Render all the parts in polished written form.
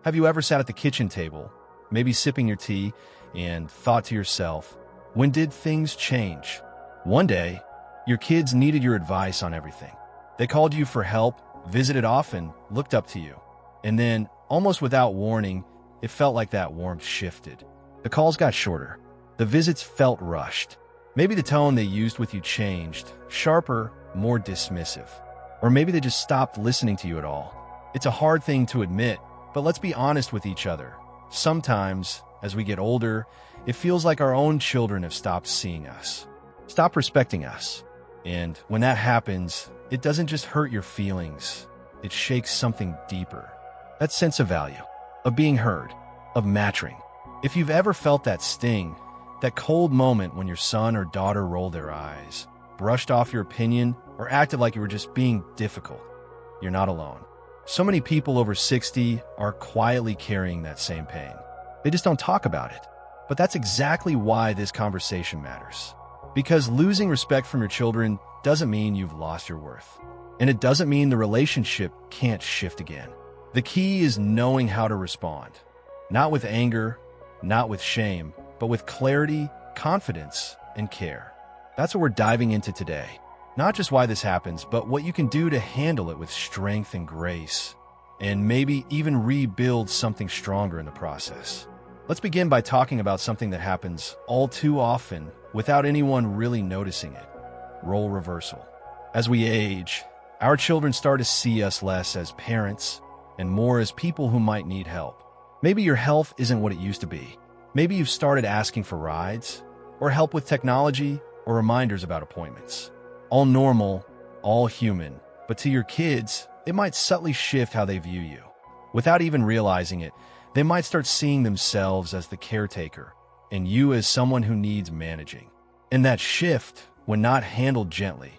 Have you ever sat at the kitchen table, maybe sipping your tea, and thought to yourself, when did things change? One day, your kids needed your advice on everything. They called you for help, visited often, looked up to you. And then, almost without warning, it felt like that warmth shifted. The calls got shorter. The visits felt rushed. Maybe the tone they used with you changed, sharper, more dismissive. Or maybe they just stopped listening to you at all. It's a hard thing to admit, but let's be honest with each other. Sometimes, as we get older, it feels like our own children have stopped seeing us, stopped respecting us. And when that happens, it doesn't just hurt your feelings, it shakes something deeper. That sense of value, of being heard, of matching. If you've ever felt that sting, that cold moment when your son or daughter rolled their eyes, brushed off your opinion, or acted like you were just being difficult, you're not alone. So many people over 60 are quietly carrying that same pain. They just don't talk about it. But that's exactly why this conversation matters. Because losing respect from your children doesn't mean you've lost your worth. And it doesn't mean the relationship can't shift again. The key is knowing how to respond. Not with anger, not with shame, but with clarity, confidence, and care. That's what we're diving into today. Not just why this happens, but what you can do to handle it with strength and grace, and maybe even rebuild something stronger in the process. Let's begin by talking about something that happens all too often without anyone really noticing it: role reversal. As we age, our children start to see us less as parents and more as people who might need help. Maybe your health isn't what it used to be. Maybe you've started asking for rides, or help with technology, or reminders about appointments. All normal, all human, but to your kids, it might subtly shift how they view you. Without even realizing it, they might start seeing themselves as the caretaker, and you as someone who needs managing. And that shift, when not handled gently,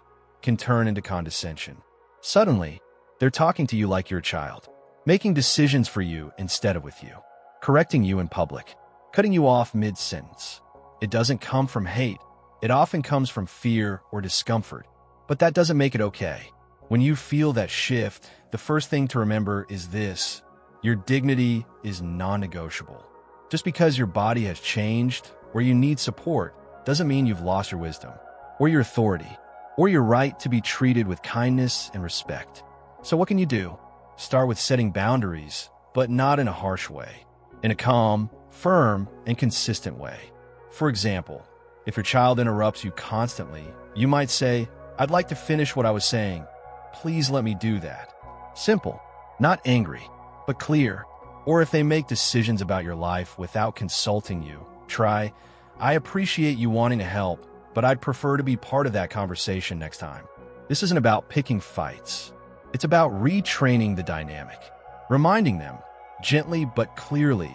can turn into condescension. Suddenly, they're talking to you like you're a child, making decisions for you instead of with you, correcting you in public, cutting you off mid-sentence. It doesn't come from hate. It often comes from fear or discomfort, but that doesn't make it okay. When you feel that shift, the first thing to remember is this: your dignity is non-negotiable. Just because your body has changed or you need support doesn't mean you've lost your wisdom, or your authority, or your right to be treated with kindness and respect. So what can you do? Start with setting boundaries, but not in a harsh way, in a calm, firm, and consistent way. For example, if your child interrupts you constantly, you might say, "I'd like to finish what I was saying. Please let me do that." Simple, not angry, but clear. Or if they make decisions about your life without consulting you, try, "I appreciate you wanting to help, but I'd prefer to be part of that conversation next time." This isn't about picking fights. It's about retraining the dynamic, reminding them, gently but clearly,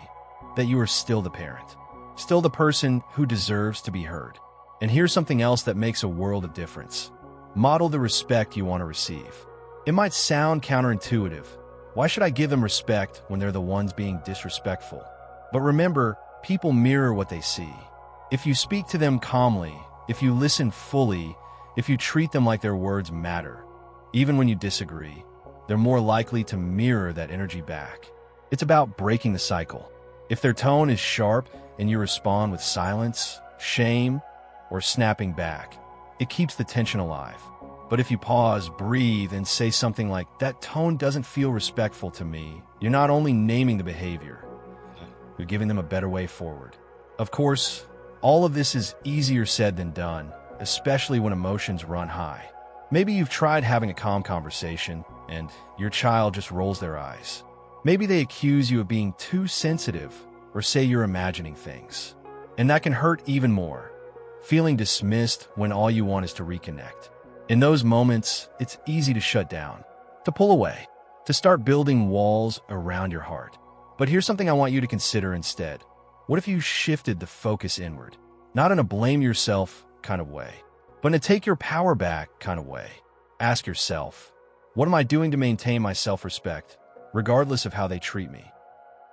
that you are still the parent, still the person who deserves to be heard. And here's something else that makes a world of difference. Model the respect you want to receive. It might sound counterintuitive. Why should I give them respect when they're the ones being disrespectful? But remember, people mirror what they see. If you speak to them calmly, if you listen fully, if you treat them like their words matter, even when you disagree, they're more likely to mirror that energy back. It's about breaking the cycle. If their tone is sharp and you respond with silence, shame, or snapping back, it keeps the tension alive. But if you pause, breathe, and say something like, "That tone doesn't feel respectful to me," you're not only naming the behavior, you're giving them a better way forward. Of course, all of this is easier said than done, especially when emotions run high. Maybe you've tried having a calm conversation, and your child just rolls their eyes. Maybe they accuse you of being too sensitive, or say you're imagining things. And that can hurt even more, feeling dismissed when all you want is to reconnect. In those moments, it's easy to shut down, to pull away, to start building walls around your heart. But here's something I want you to consider instead. What if you shifted the focus inward? Not in a blame yourself kind of way, but in a take your power back kind of way. Ask yourself, what am I doing to maintain my self-respect, regardless of how they treat me?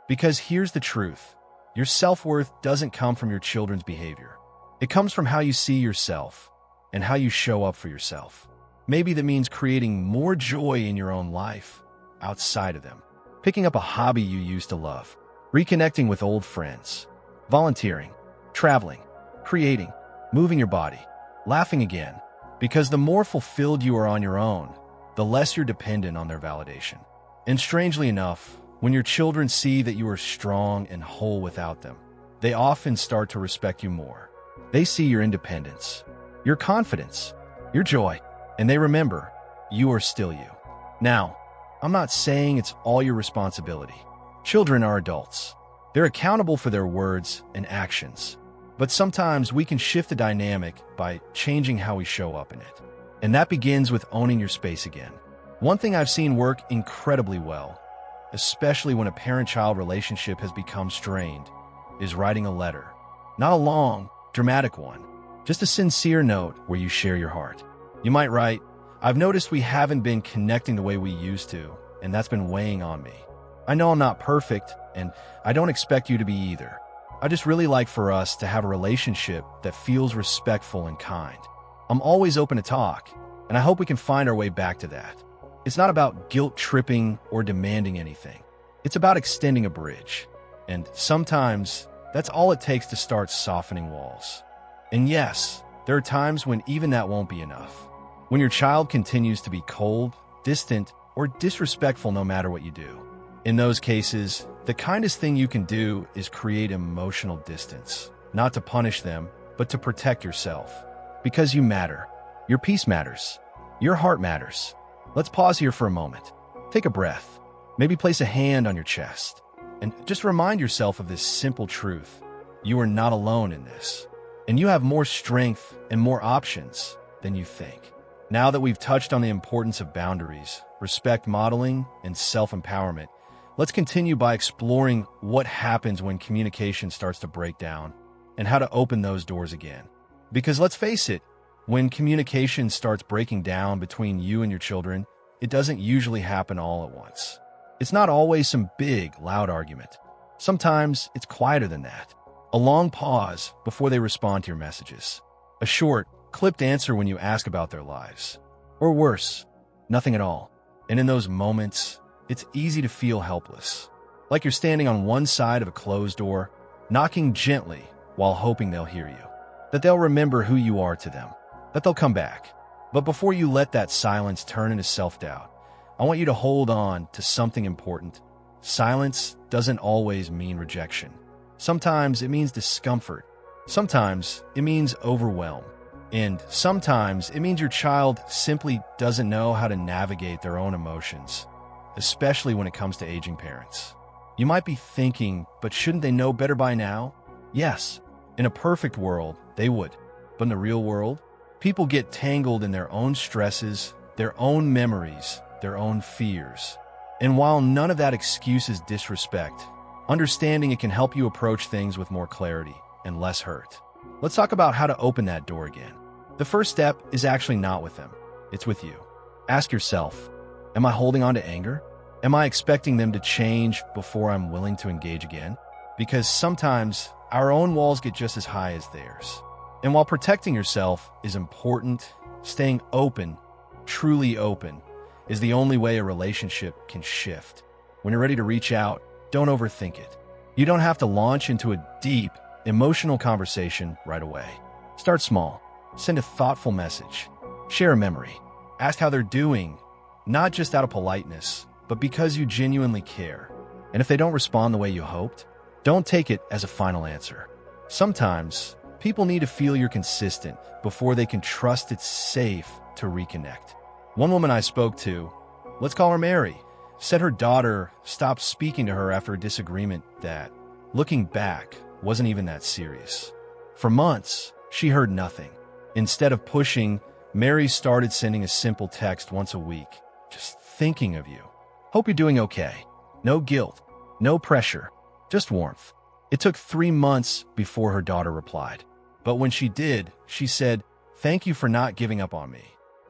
Because here's the truth. Your self-worth doesn't come from your children's behavior. It comes from how you see yourself and how you show up for yourself. Maybe that means creating more joy in your own life, outside of them. picking up a hobby you used to love, reconnecting with old friends, volunteering, traveling, creating, moving your body, laughing again. Because the more fulfilled you are on your own, the less you're dependent on their validation. And strangely enough, when your children see that you are strong and whole without them, they often start to respect you more. They see your independence, your confidence, your joy, and they remember you are still you. Now, I'm not saying it's all your responsibility. Children are adults. They're accountable for their words and actions. But sometimes we can shift the dynamic by changing how we show up in it. And that begins with owning your space again. One thing I've seen work incredibly well, especially when a parent-child relationship has become strained, is writing a letter. Not a long, dramatic one, just a sincere note where you share your heart. You might write, "I've noticed we haven't been connecting the way we used to, and that's been weighing on me. I know I'm not perfect, and I don't expect you to be either. I just really like for us to have a relationship that feels respectful and kind. I'm always open to talk, and I hope we can find our way back to that." It's not about guilt-tripping or demanding anything. It's about extending a bridge. And sometimes, that's all it takes to start softening walls. And yes, there are times when even that won't be enough. When your child continues to be cold, distant, or disrespectful no matter what you do. In those cases, the kindest thing you can do is create emotional distance. Not to punish them, but to protect yourself. Because you matter. Your peace matters. Your heart matters. Let's pause here for a moment. Take a breath. Maybe place a hand on your chest. And just remind yourself of this simple truth. You are not alone in this. And you have more strength and more options than you think. Now that we've touched on the importance of boundaries, respect modeling, and self-empowerment, let's continue by exploring what happens when communication starts to break down and how to open those doors again. Because let's face it, when communication starts breaking down between you and your children, it doesn't usually happen all at once. It's not always some big, loud argument. Sometimes it's quieter than that. A long pause before they respond to your messages. A short, clipped answer when you ask about their lives. Or worse, nothing at all. And in those moments, it's easy to feel helpless. Like you're standing on one side of a closed door, knocking gently while hoping they'll hear you. That they'll remember who you are to them. That they'll come back. But before you let that silence turn into self-doubt, I want you to hold on to something important. Silence doesn't always mean rejection. Sometimes it means discomfort. Sometimes it means overwhelm. And sometimes it means your child simply doesn't know how to navigate their own emotions, especially when it comes to aging parents. You might be thinking, but shouldn't they know better by now? Yes, in a perfect world, they would. But in the real world, people get tangled in their own stresses, their own memories, their own fears. And while none of that excuses disrespect, understanding it can help you approach things with more clarity and less hurt. Let's talk about how to open that door again. The first step is actually not with them. It's with you. Ask yourself, am I holding on to anger? Am I expecting them to change before I'm willing to engage again? Because sometimes our own walls get just as high as theirs. And while protecting yourself is important, staying open, truly open, is the only way a relationship can shift. When you're ready to reach out, don't overthink it. You don't have to launch into a deep, emotional conversation right away. Start small. Send a thoughtful message. Share a memory. Ask how they're doing, not just out of politeness, but because you genuinely care. And if they don't respond the way you hoped, don't take it as a final answer. Sometimes, people need to feel you're consistent before they can trust it's safe to reconnect. One woman I spoke to, let's call her Mary, said her daughter stopped speaking to her after a disagreement that, looking back, wasn't even that serious. For months, she heard nothing. Instead of pushing, Mary started sending a simple text once a week, just thinking of you. Hope you're doing okay. No guilt, no pressure, just warmth. It took 3 months before her daughter replied. But when she did, she said, "Thank you for not giving up on me."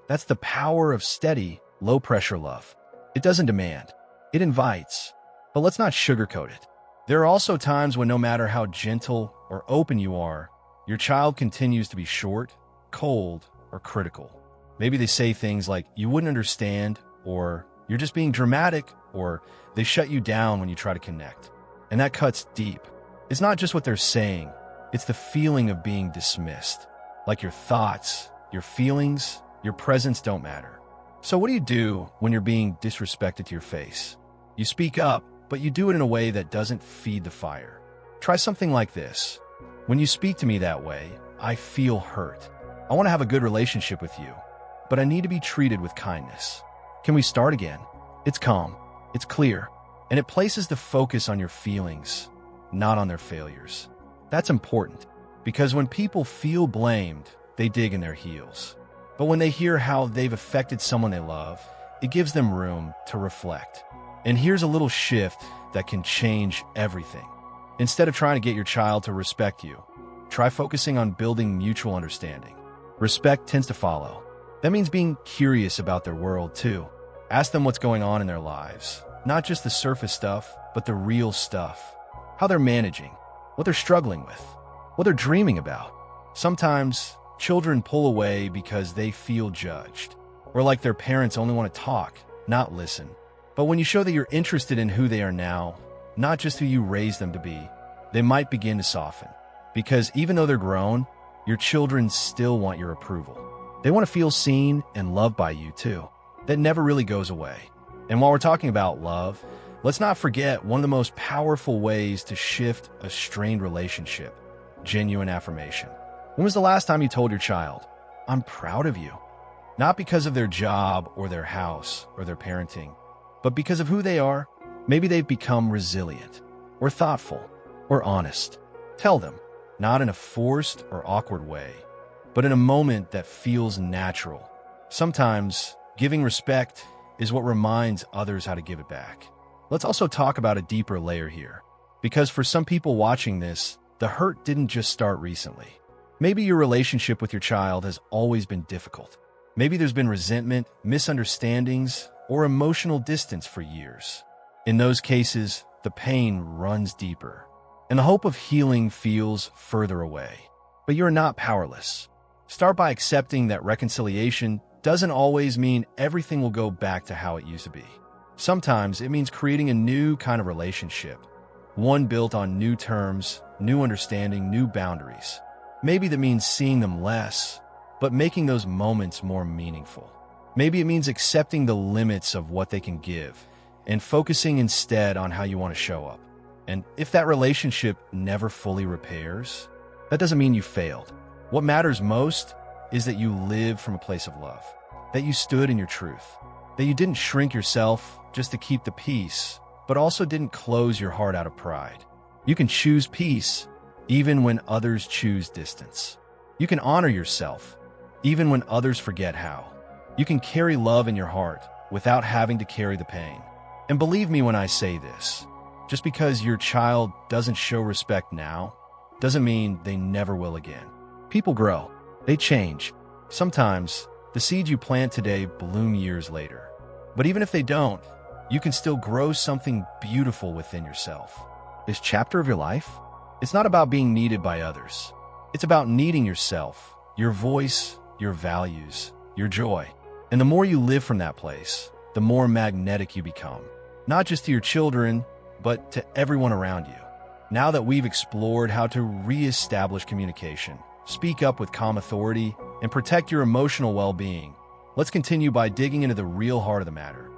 That's the power of steady, low-pressure love. It doesn't demand. It invites. But let's not sugarcoat it. There are also times when no matter how gentle or open you are, your child continues to be short, cold, or critical. Maybe they say things like, "You wouldn't understand," or you're just being dramatic, or they shut you down when you try to connect. And that cuts deep. It's not just what they're saying, it's the feeling of being dismissed. Like your thoughts, your feelings, your presence don't matter. So what do you do when you're being disrespected to your face? You speak up, but you do it in a way that doesn't feed the fire. Try something like this. When you speak to me that way, I feel hurt. I want to have a good relationship with you, but I need to be treated with kindness. Can we start again? It's calm, it's clear, and it places the focus on your feelings, not on their failures. That's important, because when people feel blamed, they dig in their heels. But when they hear how they've affected someone they love, it gives them room to reflect. And here's a little shift that can change everything. Instead of trying to get your child to respect you, try focusing on building mutual understanding. Respect tends to follow. That means being curious about their world too. Ask them what's going on in their lives, not just the surface stuff, but the real stuff. How they're managing, what they're struggling with, what they're dreaming about. Sometimes children pull away because they feel judged, or like their parents only want to talk, not listen. But when you show that you're interested in who they are now, not just who you raised them to be, they might begin to soften. Because even though they're grown, your children still want your approval. They want to feel seen and loved by you too. That never really goes away. And while we're talking about love, let's not forget one of the most powerful ways to shift a strained relationship: genuine affirmation. When was the last time you told your child, "I'm proud of you"? Not because of their job or their house or their parenting, but because of who they are. Maybe they've become resilient or thoughtful or honest. Tell them, not in a forced or awkward way, but in a moment that feels natural. Sometimes giving respect is what reminds others how to give it back. Let's also talk about a deeper layer here, because for some people watching this, the hurt didn't just start recently. Maybe your relationship with your child has always been difficult. Maybe there's been resentment, misunderstandings, or emotional distance for years. In those cases, the pain runs deeper, and the hope of healing feels further away. But you're not powerless. Start by accepting that reconciliation doesn't always mean everything will go back to how it used to be. Sometimes it means creating a new kind of relationship, one built on new terms, new understanding, new boundaries. Maybe that means seeing them less, but making those moments more meaningful. Maybe it means accepting the limits of what they can give and focusing instead on how you want to show up. And if that relationship never fully repairs, that doesn't mean you failed. What matters most is that you live from a place of love, that you stood in your truth, that you didn't shrink yourself just to keep the peace, but also didn't close your heart out of pride. You can choose peace even when others choose distance. You can honor yourself even when others forget how. You can carry love in your heart without having to carry the pain. And believe me when I say this, just because your child doesn't show respect now, doesn't mean they never will again. People grow. They change. Sometimes, the seeds you plant today bloom years later. But even if they don't, you can still grow something beautiful within yourself. This chapter of your life, it's not about being needed by others. It's about needing yourself, your voice, your values, your joy. And the more you live from that place, the more magnetic you become. Not just to your children, but to everyone around you. Now that we've explored how to reestablish communication, speak up with calm authority, and protect your emotional well-being, let's continue by digging into the real heart of the matter.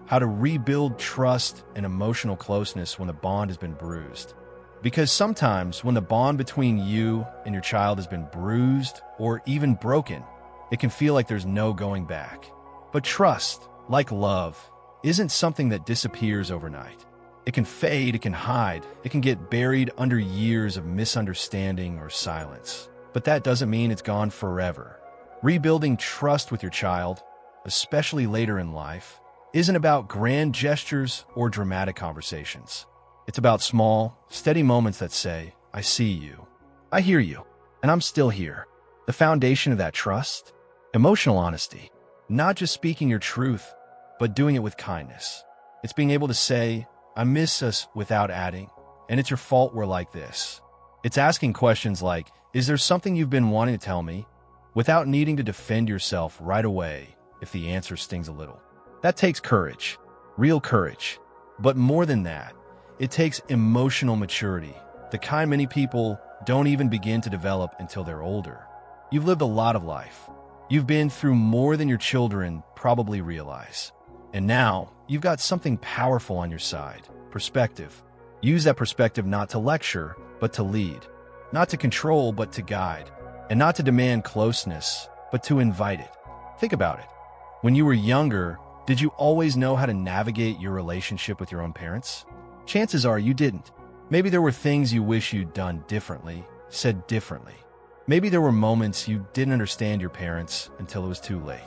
How to rebuild trust and emotional closeness when the bond has been bruised. Because sometimes when the bond between you and your child has been bruised or even broken, it can feel like there's no going back. But trust, like love, isn't something that disappears overnight. It can fade, it can hide, it can get buried under years of misunderstanding or silence. But that doesn't mean it's gone forever. Rebuilding trust with your child, especially later in life, isn't about grand gestures or dramatic conversations. It's about small, steady moments that say, "I see you, I hear you, and I'm still here." The foundation of that trust? Emotional honesty. Not just speaking your truth, but doing it with kindness. It's being able to say, "I miss us," without adding, "and it's your fault we're like this." It's asking questions like, "Is there something you've been wanting to tell me?" without needing to defend yourself right away if the answer stings a little. That takes courage, real courage. But more than that, it takes emotional maturity, the kind many people don't even begin to develop until they're older. You've lived a lot of life. You've been through more than your children probably realize. And now, you've got something powerful on your side, perspective. Use that perspective not to lecture, but to lead. Not to control, but to guide. And not to demand closeness, but to invite it. Think about it. When you were younger, did you always know how to navigate your relationship with your own parents? Chances are you didn't. Maybe there were things you wish you'd done differently, said differently. Maybe there were moments you didn't understand your parents until it was too late.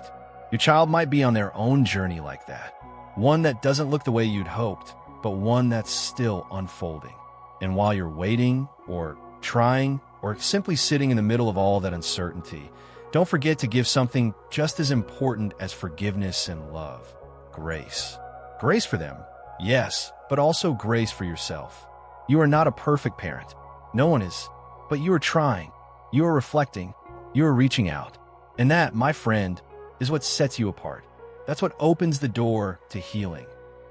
Your child might be on their own journey like that. One that doesn't look the way you'd hoped, but one that's still unfolding. And while you're waiting, or trying, or simply sitting in the middle of all that uncertainty, don't forget to give something just as important as forgiveness and love: grace. Grace for them, yes, but also grace for yourself. You are not a perfect parent. No one is. But you are trying. You are reflecting. You are reaching out. And that, my friend, is what sets you apart. That's what opens the door to healing.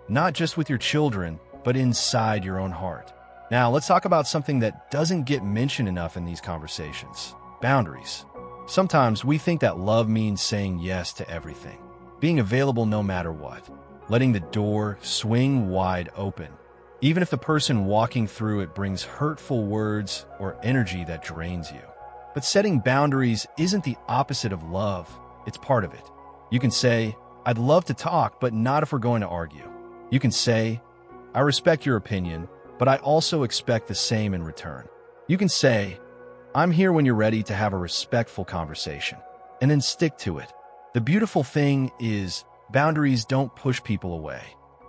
Not just with your children, but inside your own heart. Now, let's talk about something that doesn't get mentioned enough in these conversations: boundaries. Sometimes we think that love means saying yes to everything, being available no matter what, letting the door swing wide open, even if the person walking through it brings hurtful words or energy that drains you. But setting boundaries isn't the opposite of love, it's part of it. You can say, "I'd love to talk, but not if we're going to argue." You can say, "I respect your opinion, but I also expect the same in return." You can say, "I'm here when you're ready to have a respectful conversation," and then stick to it. The beautiful thing is, boundaries don't push people away.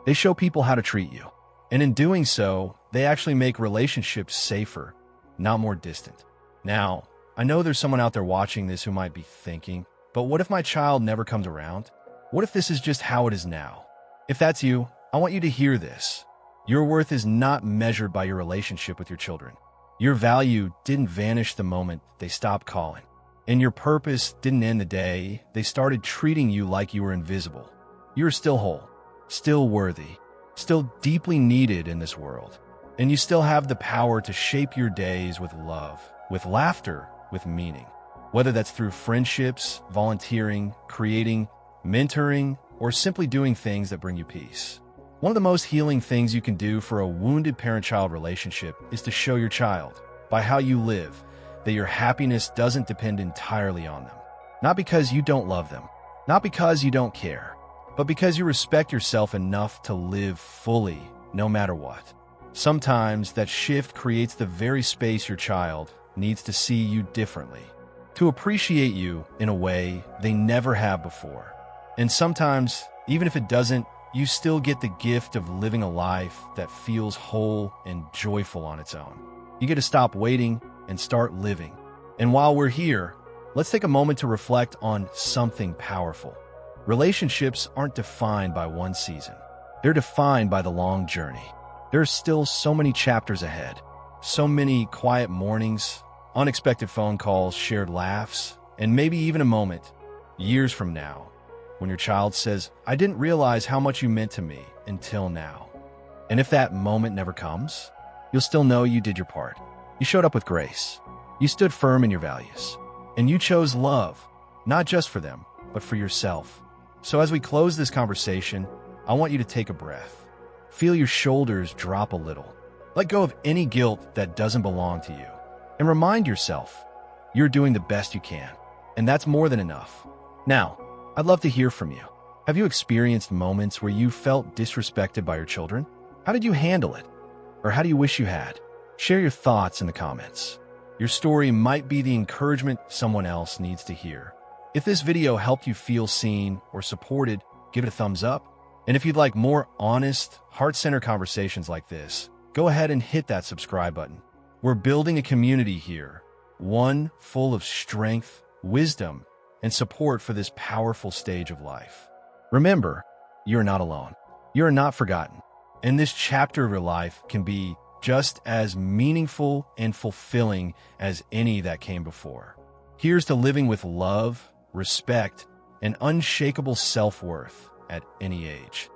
They show people how to treat you. And in doing so, they actually make relationships safer, not more distant. Now, I know there's someone out there watching this who might be thinking, but what if my child never comes around? What if this is just how it is now? If that's you, I want you to hear this. Your worth is not measured by your relationship with your children. Your value didn't vanish the moment they stopped calling. And your purpose didn't end the day they started treating you like you were invisible. You're still whole, still worthy, still deeply needed in this world. And you still have the power to shape your days with love, with laughter, with meaning. Whether that's through friendships, volunteering, creating, mentoring, or simply doing things that bring you peace. One of the most healing things you can do for a wounded parent-child relationship is to show your child, by how you live, that your happiness doesn't depend entirely on them. Not because you don't love them, not because you don't care, but because you respect yourself enough to live fully, no matter what. Sometimes that shift creates the very space your child needs to see you differently, to appreciate you in a way they never have before. And sometimes, even if it doesn't, you still get the gift of living a life that feels whole and joyful on its own. You get to stop waiting and start living. And while we're here, let's take a moment to reflect on something powerful. Relationships aren't defined by one season. They're defined by the long journey. There are still so many chapters ahead, so many quiet mornings, unexpected phone calls, shared laughs, and maybe even a moment, years from now, when your child says, "I didn't realize how much you meant to me until now." And if that moment never comes, you'll still know you did your part. You showed up with grace. You stood firm in your values. And you chose love, not just for them, but for yourself. So as we close this conversation, I want you to take a breath. Feel your shoulders drop a little. Let go of any guilt that doesn't belong to you. And remind yourself, you're doing the best you can. And that's more than enough. Now, I'd love to hear from you. Have you experienced moments where you felt disrespected by your children? How did you handle it? Or how do you wish you had? Share your thoughts in the comments. Your story might be the encouragement someone else needs to hear. If this video helped you feel seen or supported, give it a thumbs up. And if you'd like more honest, heart-centered conversations like this, go ahead and hit that subscribe button. We're building a community here, one full of strength, wisdom, and support for this powerful stage of life. Remember, you're not alone. You're not forgotten. And this chapter of your life can be just as meaningful and fulfilling as any that came before. Here's to living with love, respect, and unshakable self-worth at any age.